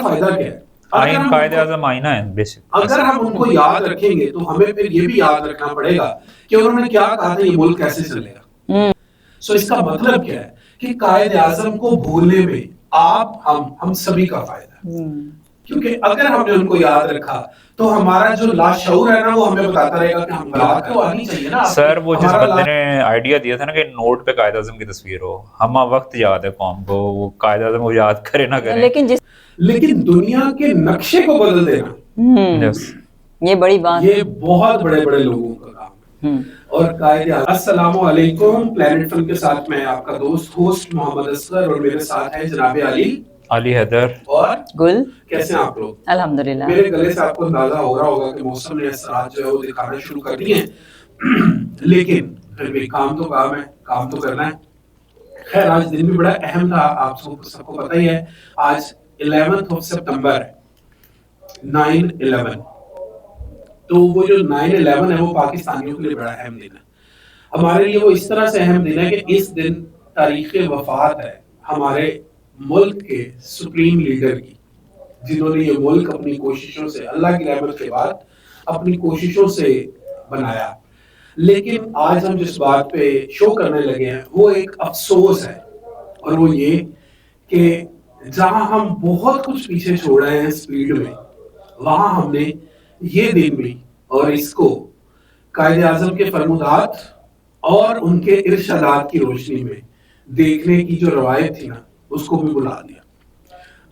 فائدہ کیا ہے؟ آئین قائد اعظم آئینہ ہے بیسک. اگر ہم ان کو یاد رکھیں گے تو ہمیں پھر یہ بھی یاد رکھنا پڑے گا کہ انہوں نے کیا کہا تھا، یہ ملک کیسے چلے گا. سو اس کا مطلب کیا ہے کہ قائد اعظم کو بھولنے میں آپ ہم سبھی کا فائدہ ہے. کیونکہ اگر ہم نے ان کو یاد رکھا تو ہمارا جو لاشعور ہے نا وہ ہمیں بتاتا رہے گا کہ ہم یاد تو آنی چاہیے نا. سر وہ جس بندے نے آئیڈیا دیا تھا نا کہ نوٹ پہ قائد اعظم کی تصویر ہو، ہم وقت یاد ہے قوم کو، وہ قائد اعظم کو یاد کرے نہ کرے، لیکن دنیا کے نقشے کو بدل دینا یہ بڑی بات، یہ بہت بڑے بڑے لوگوں کا کام ہے. اور قائد اعظم. السلام علیکم، پلانٹ فن کے ساتھ میں آپ کا دوست ہوسٹ محمد اصغر، اور میرے ساتھ ہے جناب علی حیدر اور گل. کیسے ہیں آپ لوگ؟ الحمدللہ. میرے گلے سے آپ کو اندازہ ہو رہا ہوگا کہ موسم نے اثرات جو ہے وہ دکھانا شروع کر دیے ہیں، لیکن پھر بھی کام تو کام ہے، کام تو کرنا ہے. خیر آج دن بھی بڑا اہم تھا، آپ سب کو پتہ ہی ہے. آج 11 سپتمبر ہے، 9/11. تو وہ جو 9/11 ہے وہ پاکستانیوں کے لیے بڑا اہم دن ہے. ہمارے لیے وہ اس طرح سے اہم دن ہے کہ اس دن تاریخ وفات ہے ہمارے ملک کے سپریم لیڈر کی، جنہوں نے یہ ملک اپنی کوششوں سے، اللہ کی رحمت کے بعد اپنی کوششوں سے بنایا. لیکن آج ہم جس بات پہ شو کرنے لگے ہیں وہ ایک افسوس ہے، اور وہ یہ کہ جہاں ہم بہت کچھ پیچھے چھوڑ رہے ہیں اسپیڈ میں، وہاں ہم نے یہ دن بھی اور اس کو قائد اعظم کے فرمودات اور ان کے ارشادات کی روشنی میں دیکھنے کی جو روایت تھی نا اس کو بھی بلا دیا.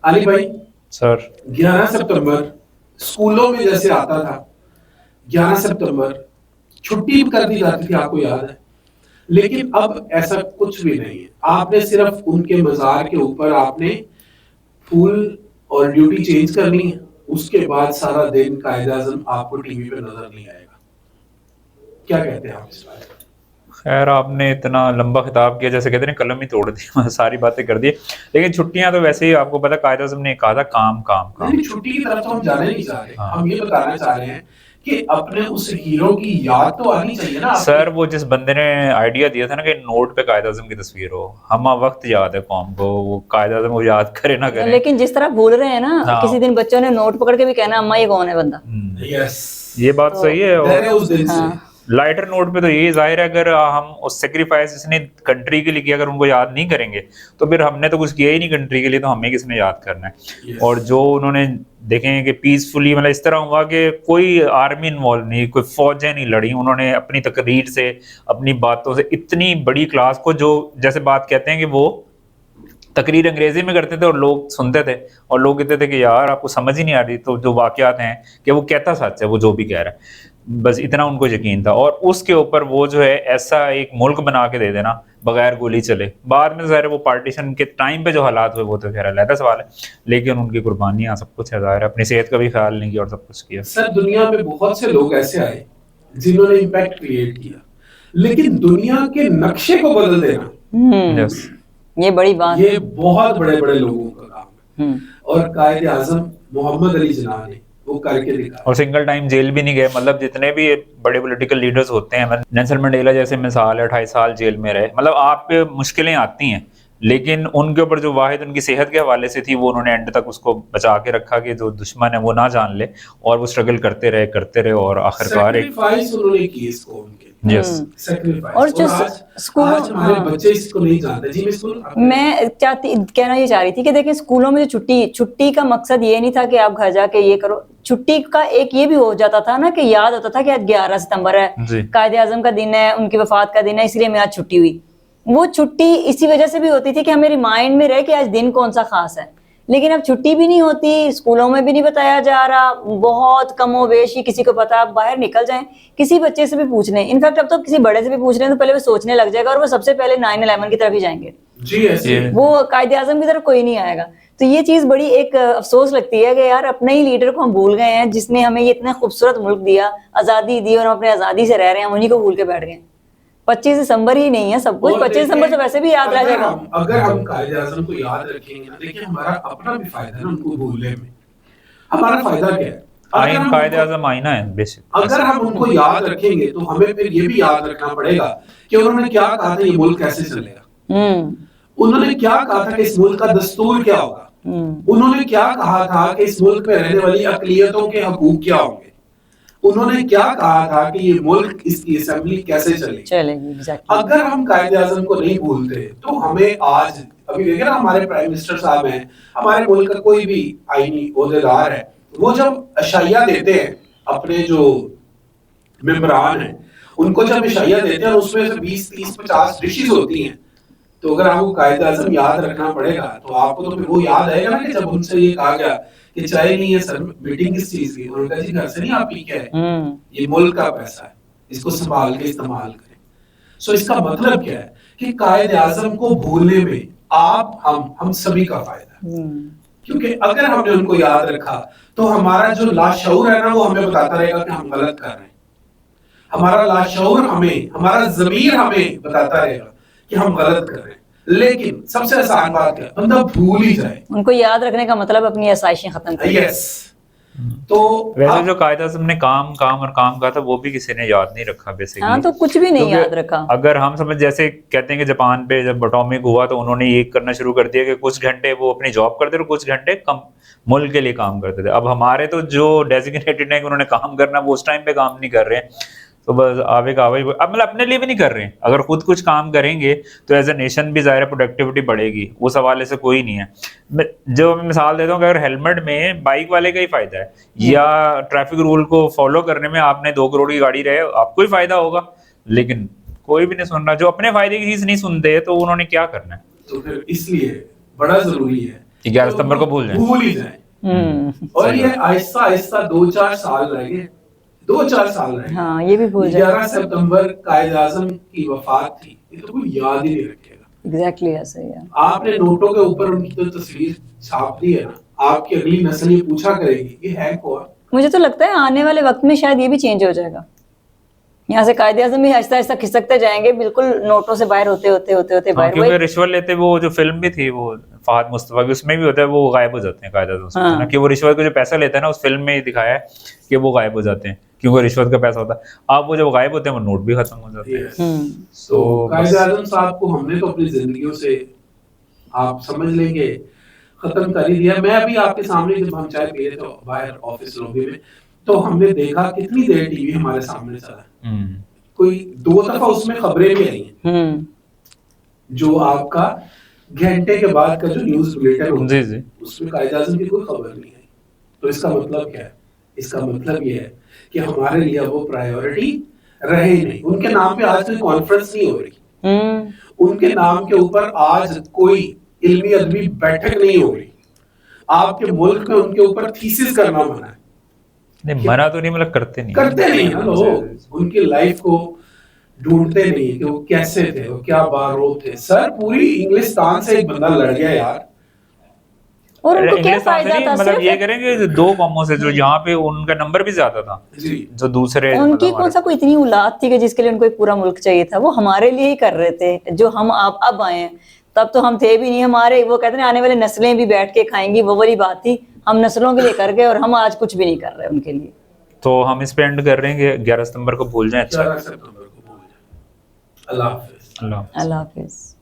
علی بھائی سر 11 سپتمبر اسکولوں میں جیسے آتا تھا، 11 سپتمبر چھٹی کر دی جاتی تھی، آپ کو یاد ہے. لیکن اب ایسا کچھ بھی نہیں ہے. آپ نے صرف ان کے مزار کے اوپر آپ نے پھول اور ڈیوٹی چینج کرنی ہے، اس کے بعد سارا دن قائد اعظم آپ کو ٹی وی پہ نظر نہیں آئے گا. کیا کہتے ہیں آپ اس بارے میں؟ خیر آپ نے اتنا لمبا خطاب کیا، جیسے کہتے ہیں قلم ہی توڑ دی، ساری باتیں کر دی. لیکن چھٹیاں تو ویسے ہی آپ کو پتا قائد اعظم نے کہا تھا کام کام کام. چھٹی کی طرف تو ہم جانے نہیں چاہ رہے، ہم یہ بتانا چاہ رہے ہیں کہ اپنے اس ہیرو کی یاد تو آنی چاہیے نا. سر وہ جس بندے نے آئیڈیا دیا تھا نا کہ نوٹ پہ قائد اعظم کی تصویر ہو، ہم وقت یاد ہے قوم کو، وہ قائد اعظم کو یاد کرے نہ کرے. لیکن جس طرح بھول رہے ہیں نا، کسی دن بچوں نے نوٹ پکڑ کے بھی کہنا اماں یہ کون ہے بندہ. یہ بات صحیح ہے. لائٹر نوٹ پہ تو یہی ظاہر ہے اگر ہم اس سیکریفائس جس نے کنٹری کے لیے کیا اگر ان کو یاد نہیں کریں گے تو پھر ہم نے تو کچھ کیا ہی نہیں کنٹری کے لیے، تو ہمیں کس نے یاد کرنا ہے. اور جو انہوں نے دیکھیں کہ پیسفلی مطلب اس طرح ہوا کہ کوئی آرمی انوالو نہیں، کوئی فوجیں نہیں لڑی، انہوں نے اپنی تقریر سے اپنی باتوں سے اتنی بڑی کلاس کو، جو جیسے بات کہتے ہیں کہ وہ تقریر انگریزی میں کرتے تھے اور لوگ سنتے تھے اور لوگ کہتے تھے کہ یار آپ کو سمجھ ہی نہیں آ رہی، تو جو واقعات ہیں کہ وہ کہتا سچ ہے، وہ جو بھی کہہ رہا ہے، بس اتنا ان کو یقین تھا. اور اس کے اوپر وہ جو ہے ایسا ایک ملک بنا کے دے دینا بغیر گولی چلے. بعد میں ظاہر وہ پارٹیشن کے ٹائم پہ جو حالات ہوئے وہ تو خیر علیحدہ سوال ہے، لیکن ان کی قربانیاں سب کچھ ہے، ظاہر ہے اپنی صحت کا بھی خیال نہیں کیا اور سب کچھ کیا. سر دنیا میں بہت سے لوگ ایسے آئے جنہوں نے امپیکٹ کریٹ کیا، لیکن دنیا کے نقشے کو بدل دینا یہ بڑی بات، یہ بہت بڑے بڑے لوگوں کا کام ہے. اور قائد اعظم محمد علی جناح نے وہ کر کے دکھایا. اور سنگل ٹائم جیل بھی نہیں گئے. مطلب جتنے بھی بڑے پولیٹیکل لیڈرز ہوتے ہیں، نیلسن منڈیلا جیسے مثال ہے، 28 سال جیل میں رہے. مطلب آپ پہ مشکلیں آتی ہیں لیکن ان کے اوپر جو واحد ان کی صحت کے حوالے سے تھی وہ انہوں نے اینڈ تک اس کو بچا کے رکھا کہ جو دشمن ہے وہ نہ جان لے، اور وہ اسٹرگل کرتے رہے اور آخرکار سیکریفائس انہوں نے کی اس قوم کے لیے. اور جو آج ہمارے بچے اس کو نہیں جانتے. جی میں کہنا یہ چاہ رہی تھی کہ دیکھیں اسکولوں میں جو چھٹی کا مقصد یہ نہیں تھا کہ آپ گھر جا کے یہ کرو. چھٹی کا ایک یہ بھی ہو جاتا تھا نا کہ یاد ہوتا تھا کہ آج 11 ستمبر ہے، قائد اعظم کا دن ہے، ان کی وفات کا دن ہے، اس لیے میں آج چھٹی ہوئی. وہ چھٹی اسی وجہ سے بھی ہوتی تھی کہ ہمیں ریمائنڈ میں رہے کہ آج دن کون سا خاص ہے. لیکن اب چھٹی بھی نہیں ہوتی، اسکولوں میں بھی نہیں بتایا جا رہا، بہت کم و بیش ہی کسی کو پتا. آپ باہر نکل جائیں کسی بچے سے بھی پوچھ لیں، انفیکٹ اب تو کسی بڑے سے بھی پوچھ لیں تو پہلے وہ سوچنے لگ جائے گا اور وہ سب سے پہلے 9/11 کی طرف ہی جائیں گے. وہ قائد اعظم کی طرف کوئی نہیں آئے گا. تو یہ چیز بڑی ایک افسوس لگتی ہے کہ یار اپنے ہی لیڈر کو ہم بھول گئے ہیں، جس نے ہمیں یہ اتنا خوبصورت ملک دیا، آزادی دی، اور ہم اپنے آزادی سے رہ رہے ہیں، ہم انہیں کو بھول کے بیٹھ گئے. 25 دسمبر ہی نہیں ہے سب کچھ، 25 دسمبر تو ویسے بھی یاد رہ جائے گا. اگر ہم قائد اعظم کو یاد رکھیں گے نا، دیکھیں ہمارا اپنا بھی فائدہ ہے نا ان کو بھولنے میں. ہمارا فائدہ کیا ہے؟ آئین قائد اعظم آئینہ ہے بیسک. اگر ہم ان کو یاد رکھیں گے تو ہمیں پھر یہ بھی یاد رکھنا پڑے گا کہ انہوں نے کیا کہا تھا یہ ملک کیسے چلے گا. انہوں نے کیا کہا تھا کہ اس ملک کا دستور کیا ہوگا. انہوں نے کیا کہا تھا کہ اس ملک میں رہنے والی اقلیتوں کے حقوق کیا ہوں گے, انہوں نے کیا کہا تھا کہ یہ ملک, اس کی اسمبلی کیسے چلے گی. اگر ہم قائد اعظم کو نہیں بھولتے تو ہمیں آج, ابھی دیکھیں نا ہمارے پرائم منسٹر صاحب ہیں, ہمارے ملک کا کوئی بھی آئینی عہدیدار ہے, وہ جب عشائیہ دیتے ہیں اپنے جو ممبران ہیں ان کو, جب عشائیہ دیتے ہیں اس میں سے 20, 30, 50 ڈشز ہوتی ہیں, تو اگر آپ کو قائد اعظم یاد رکھنا پڑے گا تو آپ کو تو پھر وہ یاد آئے گا نا کہ جب ان سے یہ کہا گیا کہ چائے نہیں ہے سر, میٹنگ کس چیز کی, انہوں نے کہا جی گھر سے نہیں آپ پی کے آئے, یہ ملک کا پیسہ ہے, اس کو سنبھال کے استعمال کریں. سو اس کا مطلب کیا ہے کہ قائد اعظم کو بھولنے میں آپ, ہم سبھی کا فائدہ ہے, کیونکہ اگر ہم نے ان کو یاد رکھا تو ہمارا جو لاشعور ہے نا وہ ہمیں بتاتا رہے گا کہ ہم غلط کر رہے ہیں, ہمارا لاشعور ہمیں, ہمارا ضمیر ہمیں بتاتا رہے گا کہ ہم غلط کر رہے ہیں. لیکن سب سے آسان بات ہے بندہ بھول ہی جائے, ان کو یاد رکھنے کا مطلب اپنی آسائشیں ختم کریں. یس. تو ویسے جو قائد اعظم نے کام کہا تھا وہ بھی کسی نے یاد نہیں رکھا بیسیکلی. ہاں تو کچھ بھی نہیں یاد رکھا. اگر ہم سمجھ, جیسے کہتے ہیں کہ جاپان پہ جب اٹامک ہوا تو انہوں نے یہ کرنا شروع کر دیا کہ کچھ گھنٹے وہ اپنی جاب کرتے تھے, کچھ گھنٹے ملک کے لیے کام کرتے تھے. اب ہمارے تو جو ڈیزگنیٹڈ ہے کہ انہوں نے کام کرنا, وہ اس ٹائم پہ کام نہیں کر رہے ہیں, تو بس آوے کا آوے, اب مطلب اپنے لیے بھی نہیں کر رہے ہیں. اگر خود کچھ کام کریں گے تو ایز اے نیشن بھی ظاہر پروڈکٹیوٹی بڑھے گی, اس حوالے سے کوئی نہیں ہے. جو میں مثال دیتا ہوں کہ اگر ہیلمٹ میں بائک والے کا ہی فائدہ ہے, یا ٹریفک رول کو فالو کرنے میں آپ نے 2 کروڑ کی گاڑی رہے, آپ کو ہی فائدہ ہوگا, لیکن کوئی بھی نہیں سن رہا. جو اپنے فائدے کی چیز نہیں سنتے تو انہوں نے کیا کرنا ہے. تو پھر اس لیے بڑا ضروری ہے 11 ستمبر کو بھول ہی جائیں. اور یہ آہستہ آہستہ 2-4 سال رہ گئے, 2-4 سال رہے. ہاں یہ بھی بھول جائے. 11 ستمبر قائد اعظم کی وفات تھی, یہ تو کوئی یاد ہی نہیں رکھے گا. ایگزیکٹلی ایسا ہی ہے. آپ نے نوٹوں کے اوپر ان کی تو تصویر چھاپ دی ہے نا, آپ کی اگلی نسل یہ پوچھا کرے گی یہ ہے کون. مجھے تو لگتا ہے آنے والے وقت میں شاید یہ بھی چینج ہو جائے گا, یہاں سے قائد اعظم بھی آہستہ آہستہ کھسکتے جائیں گے, بالکل نوٹوں سے باہر ہوتے باہر. کیونکہ رشوت لیتے, وہ جو فلم بھی تھی وہ فہد مصطفیٰ کی, اس میں بھی ہوتا ہے وہ غائب ہو جاتے ہیں قائد اعظم, کہ وہ رشوت کا جو پیسہ لیتا ہے نا, اس فلم میں ہی دکھایا ہے کہ وہ غائب ہو جاتے ہیں کیونکہ رشوت کا پیسہ ہوتا ہے. اب وہ جب غائب ہوتے ہیں وہ نوٹ بھی ختم ہو جاتے ہیں. تو قائد اعظم صاحب کو ہم نے تو اپنی زندگیوں سے, آپ سمجھ لیں گے, ختم کر ہی دیا. میں ابھی آپ کے سامنے جب ہم چائے پی رہے تھے باہر آفس لوبی میں, تو ہم نے دیکھا کتنی دیر ٹی وی ہمارے سامنے چلا, کوئی 2 دفعہ اس میں خبریں بھی آئی ہیں, جو آپ کا گھنٹے کے بعد کا جو نیوز بلیٹن ہوتا ہے اس میں قائد اعظم کی کوئی خبر نہیں آئی. تو اس کا مطلب کیا ہے؟ اس کا مطلب یہ ہے کہ ہمارے لیے وہ پرائیورٹی رہے ہی نہیں. ان کے نام پہ آج کوئی کانفرنس نہیں ہو رہی, ان کے نام کے اوپر آج کوئی علمی ادبی بیٹھک نہیں ہو رہی. آپ کے ملک میں ان کے اوپر تھیسس کرنا منع ہے. نہیں منع تو نہیں, مطلب کرتے نہیں نا لوگ, ان کی لائف کو ڈھونڈتے نہیں کہ وہ کیسے تھے, وہ کیا بارو تھے. سر پوری انگلستان سے ایک بندہ لڑ گیا یار, اور ان کو کیا فائدہ تھا. مطلب یہ کریں گے 2 قوموں سے جو یہاں پہ ان کا نمبر بھی زیادہ تھا, جو دوسرے ان کی کون سا کوئی اتنی اولاد تھی کہ جس کے لیے ان کو ایک پورا ملک چاہیے تھا. وہ ہمارے لیے ہی کر رہے تھے, جو ہم اب آئے ہیں, تب تو ہم تھے بھی نہیں. ہمارے وہ کہتے ہیں آنے والی نسلیں بھی بیٹھ کے کھائیں گی, وہ والی بات تھی. ہم نسلوں کے لیے کر گئے اور ہم آج کچھ بھی نہیں کر رہے ان کے لیے. تو ہم اس پہ اینڈ کر رہے ہیں کہ 11 ستمبر کو بھول جائیں. اچھا, 11 ستمبر کو بھول جائیں. اللہ حافظ. اللہ حافظ.